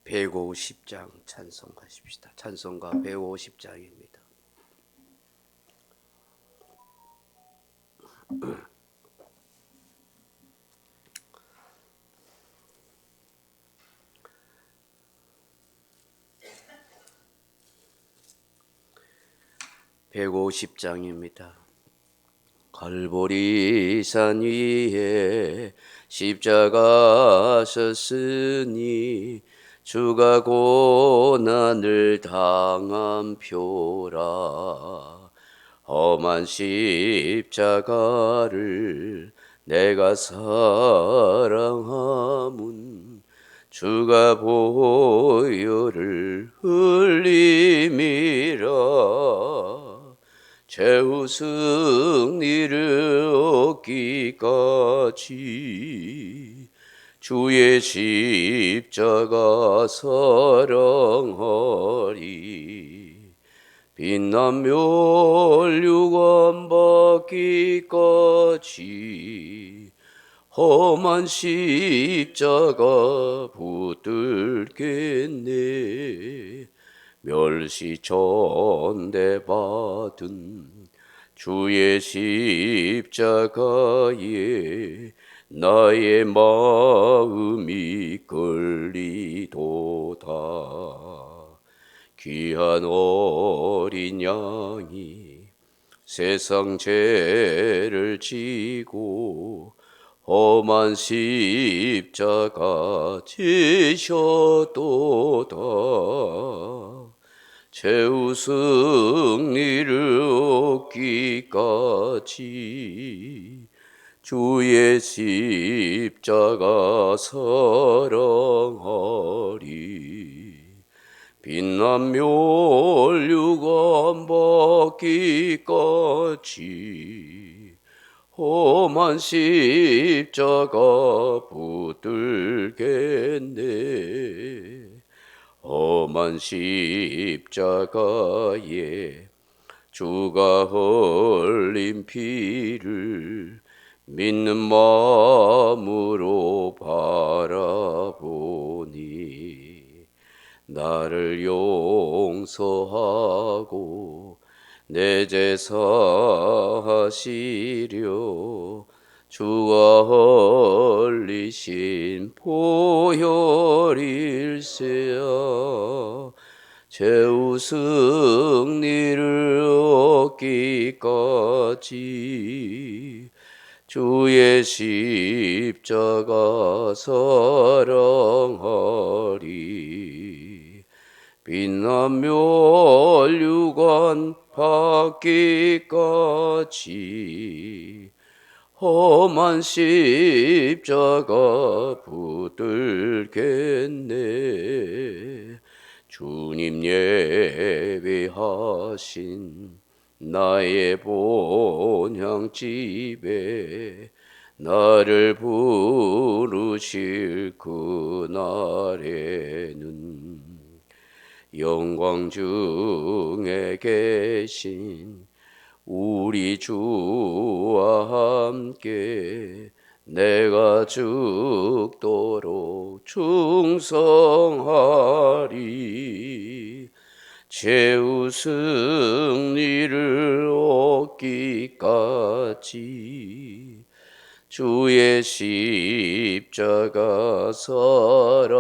150장 찬송하십시다. 찬송가 150장입니다. (150장입니다) 갈보리산 위에 십자가 졌으니 주가 고난을 당한 표라. 험한 십자가를 내가 사랑함은 주가 보혈을 흘림이라. 최후 승리를 얻기까지 주의 십자가 사랑하리. 빛난 멸류관 받기까지 험한 십자가 붙들겠네. 멸시 천대 받은 주의 십자가에 나의 마음이 끌리도다. 귀한 어린 양이 세상 죄를 지고 험한 십자가 지셨도다. 최후 승리를 얻기까지 주의 십자가 사랑하리. 빛난 멸류관 받기까지 험한 십자가 붙들겠네. 험한 십자가에 주가 흘린 피를 믿는 마음으로 바라보니 나를 용서하고 내 죄 사하시려 주가 흘리신 보혈일세야. 최후 승리를 얻기까지 주의 십자가 사랑하리. 빛난 멸류관 받기까지 험한 십자가 붙들겠네. 주님 예배하신 나의 본향집에 나를 부르실 그날에는 영광 중에 계신 우리 주와 함께 내가 죽도록 충성하리. 최후 승리를 얻기까지 주의 십자가 사랑하리.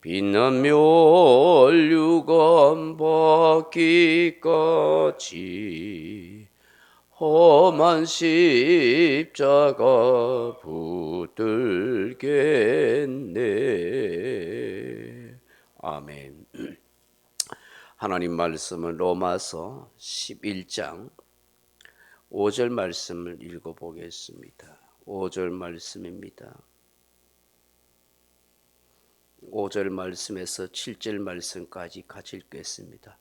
빛난 멸류관 받기까지 험한 십자가 붙들겠네. 아멘. 하나님 말씀은 로마서 11장 5절 말씀을 읽어보겠습니다. 5절 말씀입니다. 5절 말씀에서 7절 말씀까지 같이 읽겠습니다.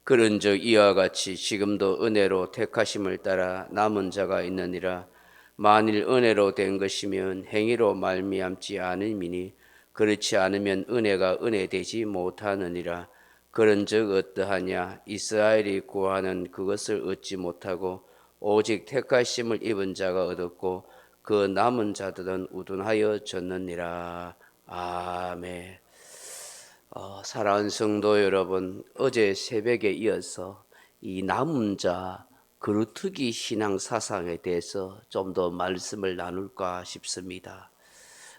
그런즉 이와 같이 지금도 은혜로 택하심을 따라 남은 자가 있느니라. 만일 은혜로 된 것이면 행위로 말미암지 않음이니 그렇지 않으면 은혜가 은혜되지 못하느니라. 그런즉 어떠하냐? 이스라엘이 구하는 그것을 얻지 못하고 오직 택하심을 입은 자가 얻었고 그 남은 자들은 우둔하여 졌느니라. 아멘. 사랑하는 성도 여러분, 어제 새벽에 이어서 이 남은 자 거루트기 신앙 사상에 대해서 좀 더 말씀을 나눌까 싶습니다.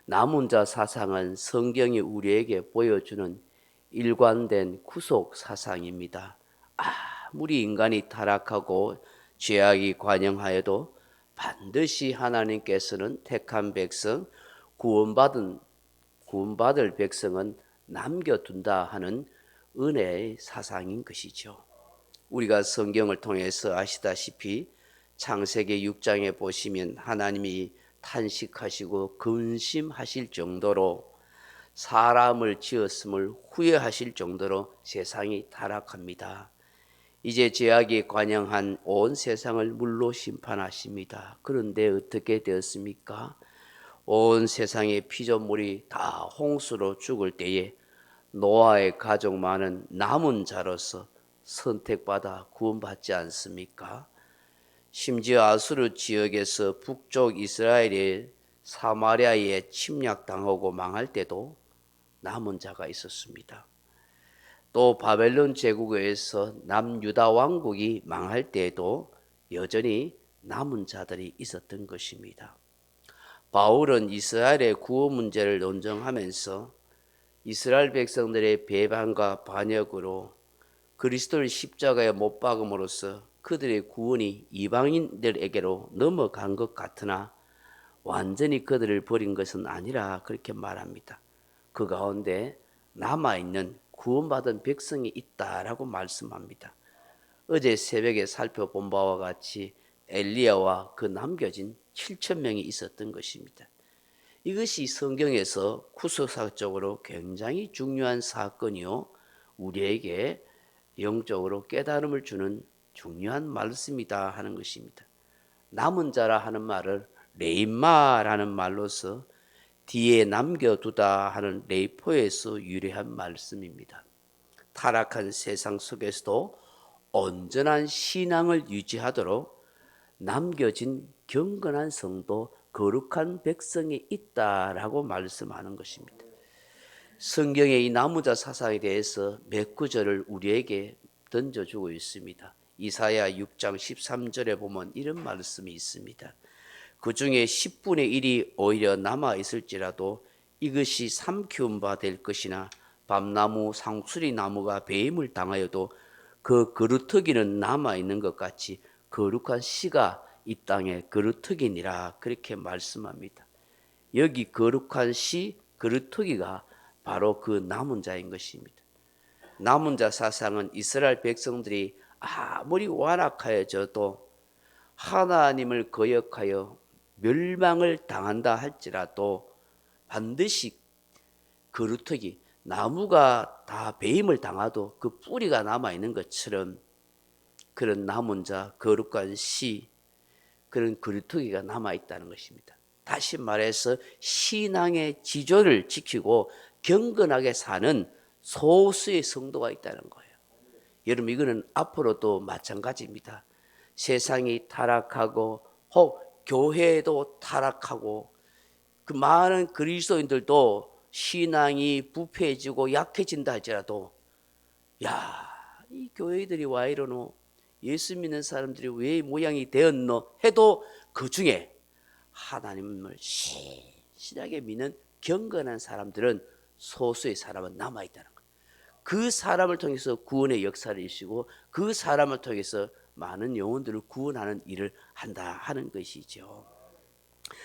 남은 자 사상은 성경이 우리에게 보여주는 일관된 구속 사상입니다. 아무리 인간이 타락하고 죄악이 관영하여도 반드시 하나님께서는 택한 백성, 구원받을 백성은 남겨둔다 하는 은혜의 사상인 것이죠. 우리가 성경을 통해서 아시다시피 창세기 6장에 보시면 하나님이 탄식하시고 근심하실 정도로 사람을 지었음을 후회하실 정도로 세상이 타락합니다. 이제 죄악이 관영한 온 세상을 물로 심판하십니다. 그런데 어떻게 되었습니까? 온 세상의 피조물이 다 홍수로 죽을 때에 노아의 가족만은 남은 자로서 선택받아 구원받지 않습니까? 심지어 아수르 지역에서 북쪽 이스라엘의 사마리아에 침략당하고 망할 때도 남은 자가 있었습니다. 또 바벨론 제국에서 남유다 왕국이 망할 때에도 여전히 남은 자들이 있었던 것입니다. 바울은 이스라엘의 구호 문제를 논증하면서 이스라엘 백성들의 배반과 반역으로 그리스도를 십자가에 못 박음으로써 그들의 구원이 이방인들에게로 넘어간 것 같으나 완전히 그들을 버린 것은 아니라 그렇게 말합니다. 그 가운데 남아있는 구원받은 백성이 있다라고 말씀합니다. 어제 새벽에 살펴본 바와 같이 엘리야와 그 남겨진 7천 명이 있었던 것입니다. 이것이 성경에서 구속사적으로 굉장히 중요한 사건이요, 우리에게 영적으로 깨달음을 주는 중요한 말씀이다 하는 것입니다. 남은 자라 하는 말을 레임마라는 말로서 뒤에 남겨두다 하는 레이포에서 유래한 말씀입니다. 타락한 세상 속에서도 온전한 신앙을 유지하도록 남겨진 경건한 성도, 거룩한 백성이 있다라고 말씀하는 것입니다. 성경의 이 나무자 사상에 대해서 몇 구절을 우리에게 던져주고 있습니다. 이사야 6장 13절에 보면 이런 말씀이 있습니다. 그 중에 10분의 1이 오히려 남아 있을지라도 이것이 삼키운 바 될 것이나 밤나무, 상수리 나무가 배임을 당하여도 그 그루터기는 남아 있는 것 같이 거룩한 씨가 이 땅에 그루터기니라, 그렇게 말씀합니다. 여기 거룩한 씨, 그루터기가 바로 그 남은 자인 것입니다. 남은 자 사상은 이스라엘 백성들이 아무리 완악하여져도 하나님을 거역하여 멸망을 당한다 할지라도 반드시 그루터기, 나무가 다 배임을 당하도 그 뿌리가 남아있는 것처럼 그런 남은 자, 거룩한 씨, 그런 그루터기가 남아있다는 것입니다. 다시 말해서 신앙의 지조를 지키고 경건하게 사는 소수의 성도가 있다는 거예요. 여러분, 이거는 앞으로도 마찬가지입니다. 세상이 타락하고 혹 교회도 타락하고 그 많은 그리스도인들도 신앙이 부패해지고 약해진다 할지라도, 야, 이 교회들이 와 이러노, 예수 믿는 사람들이 왜 모양이 되었노 해도 그 중에 하나님을 신실하게 믿는 경건한 사람들은, 소수의 사람은 남아있다는 거예요. 그 사람을 통해서 구원의 역사를 이루시고 그 사람을 통해서 많은 영혼들을 구원하는 일을 한다 하는 것이죠.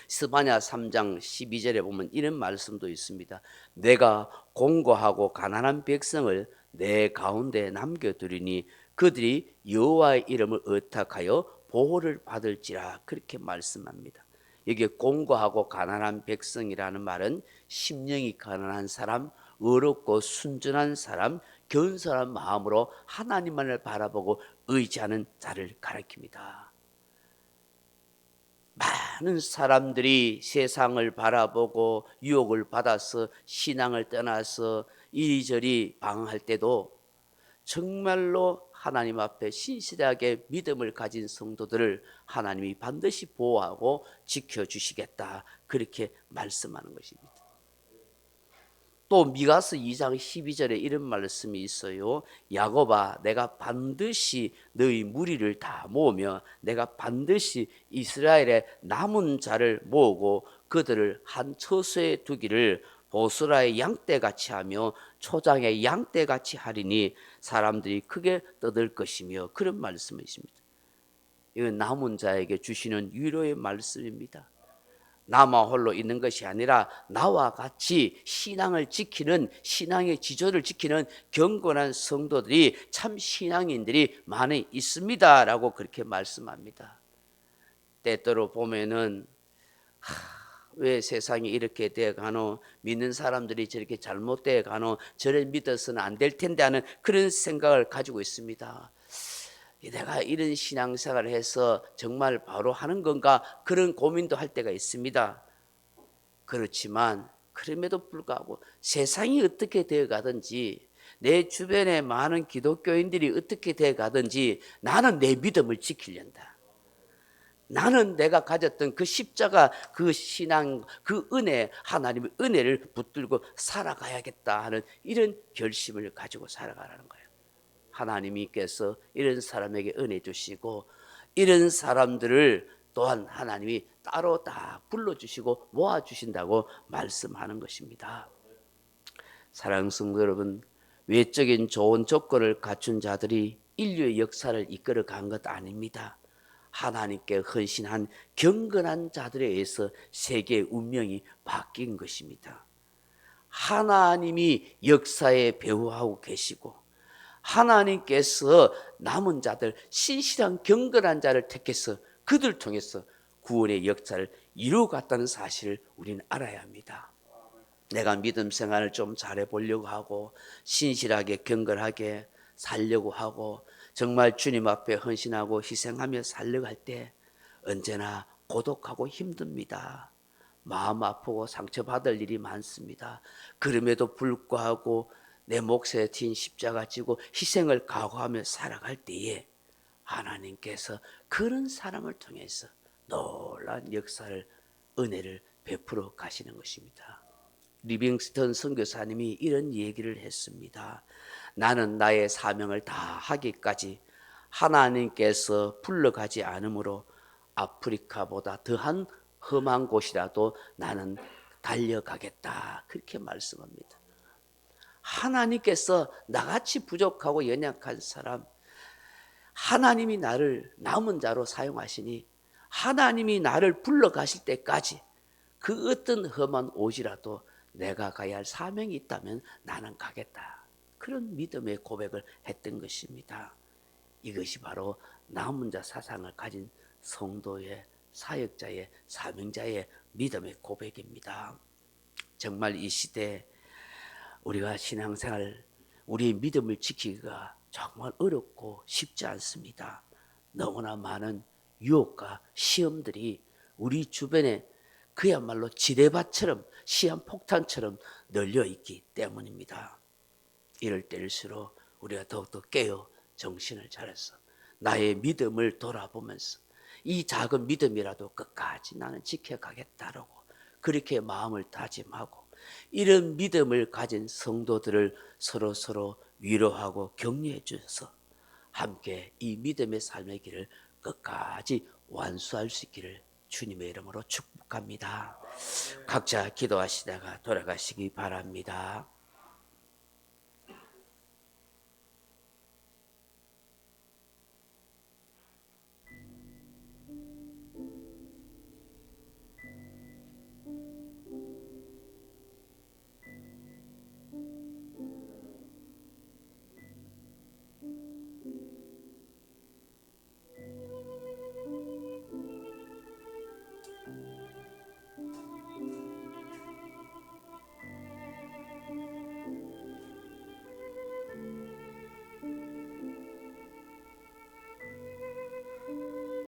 스바냐 3장 12절에 보면 이런 말씀도 있습니다. 내가 공고하고 가난한 백성을 내 가운데 남겨두리니 그들이 여호와의 이름을 의탁하여 보호를 받을지라, 그렇게 말씀합니다. 여기에 공고하고 가난한 백성이라는 말은 심령이 가난한 사람, 의롭고 순전한 사람, 견성한 마음으로 하나님만을 바라보고 의지하는 자를 가리킵니다. 많은 사람들이 세상을 바라보고 유혹을 받아서 신앙을 떠나서 이리저리 방황할 때도 정말로 하나님 앞에 신실하게 믿음을 가진 성도들을 하나님이 반드시 보호하고 지켜주시겠다, 그렇게 말씀하는 것입니다. 또 미가서 2장 12절에 이런 말씀이 있어요. 야곱아, 내가 반드시 너희 무리를 다 모으며 내가 반드시 이스라엘의 남은 자를 모으고 그들을 한 처소에 두기를 보스라의 양떼같이 하며 초장의 양떼같이 하리니 사람들이 크게 떠들 것이며, 그런 말씀이십니다. 이건 남은 자에게 주시는 위로의 말씀입니다. 나만 홀로 있는 것이 아니라 나와 같이 신앙을 지키는, 신앙의 지조를 지키는 경건한 성도들이, 참 신앙인들이 많이 있습니다라고 그렇게 말씀합니다. 때때로 보면은 왜 세상이 이렇게 돼가노, 믿는 사람들이 저렇게 잘못돼 가노, 저를 믿어서는 안 될 텐데 하는 그런 생각을 가지고 있습니다. 내가 이런 신앙생활을 해서 정말 바로 하는 건가, 그런 고민도 할 때가 있습니다. 그렇지만 그럼에도 불구하고 세상이 어떻게 되어 가든지, 내 주변에 많은 기독교인들이 어떻게 되어 가든지 나는 내 믿음을 지키련다. 나는 내가 가졌던 그 십자가, 그 신앙, 그 은혜, 하나님의 은혜를 붙들고 살아가야겠다 하는 이런 결심을 가지고 살아가라는 거예요. 하나님께서 이런 사람에게 은혜 주시고, 이런 사람들을 또한 하나님이 따로 다 불러주시고 모아주신다고 말씀하는 것입니다. 사랑하는 성도 여러분, 외적인 좋은 조건을 갖춘 자들이 인류의 역사를 이끌어 간 것 아닙니다. 하나님께 헌신한 경건한 자들에 의해서 세계의 운명이 바뀐 것입니다. 하나님이 역사에 배후하고 계시고, 하나님께서 남은 자들, 신실한 경건한 자를 택해서 그들 통해서 구원의 역사를 이루어갔다는 사실을 우리는 알아야 합니다. 내가 믿음 생활을 좀 잘해 보려고 하고, 신실하게 경건하게 살려고 하고, 정말 주님 앞에 헌신하고 희생하며 살려고 할 때 언제나 고독하고 힘듭니다. 마음 아프고 상처받을 일이 많습니다. 그럼에도 불구하고 내 몫에 진 십자가 지고 희생을 각오하며 살아갈 때에 하나님께서 그런 사람을 통해서 놀라운 역사를, 은혜를 베풀어 가시는 것입니다. 리빙스턴 선교사님이 이런 얘기를 했습니다. 나는 나의 사명을 다 하기까지 하나님께서 불러가지 않으므로 아프리카보다 더한 험한 곳이라도 나는 달려가겠다, 그렇게 말씀합니다. 하나님께서 나같이 부족하고 연약한 사람, 하나님이 나를 남은 자로 사용하시니 하나님이 나를 불러가실 때까지 그 어떤 험한 옷이라도 내가 가야 할 사명이 있다면 나는 가겠다, 그런 믿음의 고백을 했던 것입니다. 이것이 바로 남은 자 사상을 가진 성도의, 사역자의, 사명자의 믿음의 고백입니다. 정말 이 시대에 우리가 신앙생활, 우리의 믿음을 지키기가 정말 어렵고 쉽지 않습니다. 너무나 많은 유혹과 시험들이 우리 주변에 그야말로 지뢰밭처럼, 시한폭탄처럼 널려 있기 때문입니다. 이럴 때일수록 우리가 더욱더 깨어 정신을 차려서 나의 믿음을 돌아보면서 이 작은 믿음이라도 끝까지 나는 지켜가겠다라고 그렇게 마음을 다짐하고, 이런 믿음을 가진 성도들을 서로 위로하고 격려해 주셔서 함께 이 믿음의 삶의 길을 끝까지 완수할 수 있기를 주님의 이름으로 축복합니다. 각자 기도하시다가 돌아가시기 바랍니다.